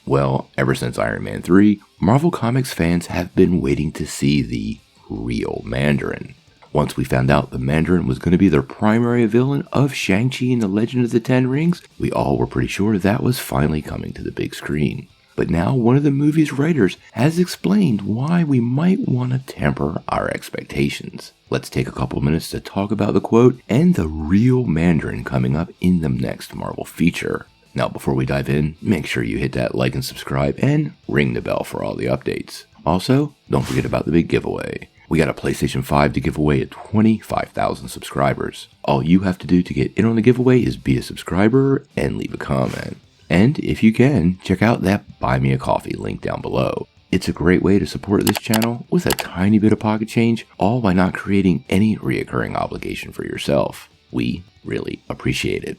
Well, ever since Iron Man 3, Marvel Comics fans have been waiting to see the real Mandarin. Once we found out the Mandarin was going to be the primary villain of Shang-Chi and the Legend of the Ten Rings, we all were pretty sure that was finally coming to the big screen. But now one of the movie's writers has explained why we might want to temper our expectations. Let's take a couple minutes to talk about the quote and the real Mandarin coming up in the next Marvel feature. Now before we dive in, make sure you hit that like and subscribe and ring the bell for all the updates. Also, don't forget about the big giveaway. We got a PlayStation 5 to give away at 25,000 subscribers. All you have to do to get in on the giveaway is be a subscriber and leave a comment. And if you can, check out that Buy Me a Coffee link down below. It's a great way to support this channel with a tiny bit of pocket change, all by not creating any reoccurring obligation for yourself. We really appreciate it.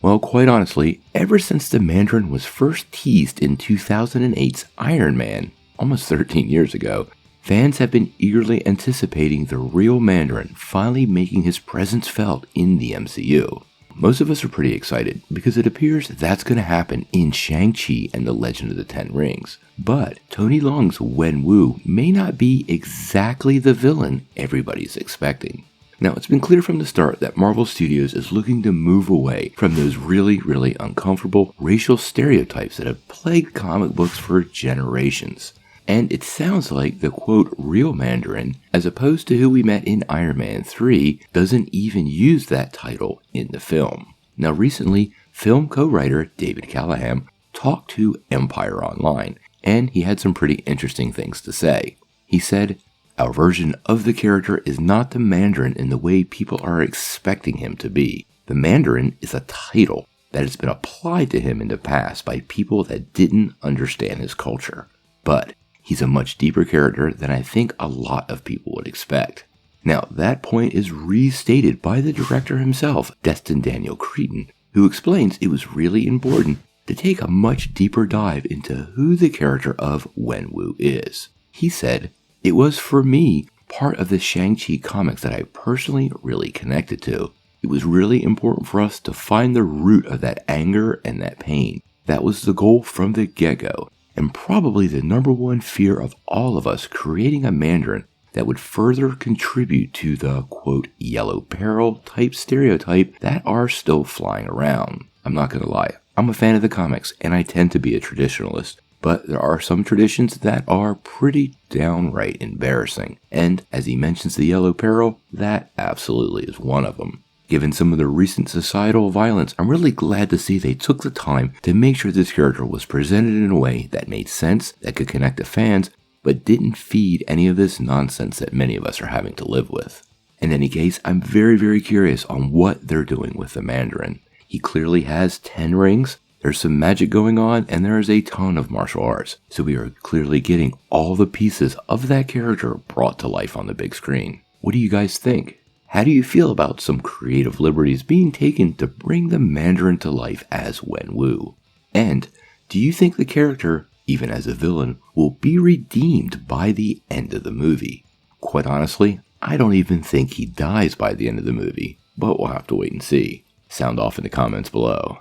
Well, quite honestly, ever since the Mandarin was first teased in 2008's Iron Man, almost 13 years ago, fans have been eagerly anticipating the real Mandarin finally making his presence felt in the MCU. Most of us are pretty excited because it appears that's going to happen in Shang-Chi and the Legend of the Ten Rings. But Tony Leung's Wenwu may not be exactly the villain everybody's expecting. Now, it's been clear from the start that Marvel Studios is looking to move away from those really uncomfortable racial stereotypes that have plagued comic books for generations. And it sounds like the quote real Mandarin, as opposed to who we met in Iron Man 3, doesn't even use that title in the film. Now recently, film co-writer David Callahan talked to Empire Online, and he had some pretty interesting things to say. He said, "Our version of the character is not the Mandarin in the way people are expecting him to be. The Mandarin is a title that has been applied to him in the past by people that didn't understand his culture. But he's a much deeper character than I think a lot of people would expect." Now, that point is restated by the director himself, Destin Daniel Cretton, who explains it was really important to take a much deeper dive into who the character of Wenwu is. He said, "It was, for me, part of the Shang-Chi comics that I personally really connected to. It was really important for us to find the root of that anger and that pain. That was the goal from the get-go. And probably the number one fear of all of us creating a Mandarin that would further contribute to the, quote, yellow peril type stereotype that are still flying around. I'm not going to lie, I'm a fan of the comics and I tend to be a traditionalist, but there are some traditions that are pretty downright embarrassing. And as he mentions the yellow peril, that absolutely is one of them. Given some of the recent societal violence, I'm really glad to see they took the time to make sure this character was presented in a way that made sense, that could connect to fans, but didn't feed any of this nonsense that many of us are having to live with. In any case, I'm very curious on what they're doing with the Mandarin. He clearly has 10 rings, there's some magic going on, and there is a ton of martial arts. So we are clearly getting all the pieces of that character brought to life on the big screen. What do you guys think? How do you feel about some creative liberties being taken to bring the Mandarin to life as Wenwu? And do you think the character, even as a villain, will be redeemed by the end of the movie? Quite honestly, I don't even think he dies by the end of the movie, but we'll have to wait and see. Sound off in the comments below.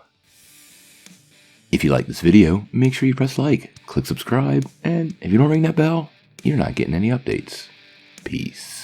If you like this video, make sure you press like, click subscribe, and if you don't ring that bell, you're not getting any updates. Peace.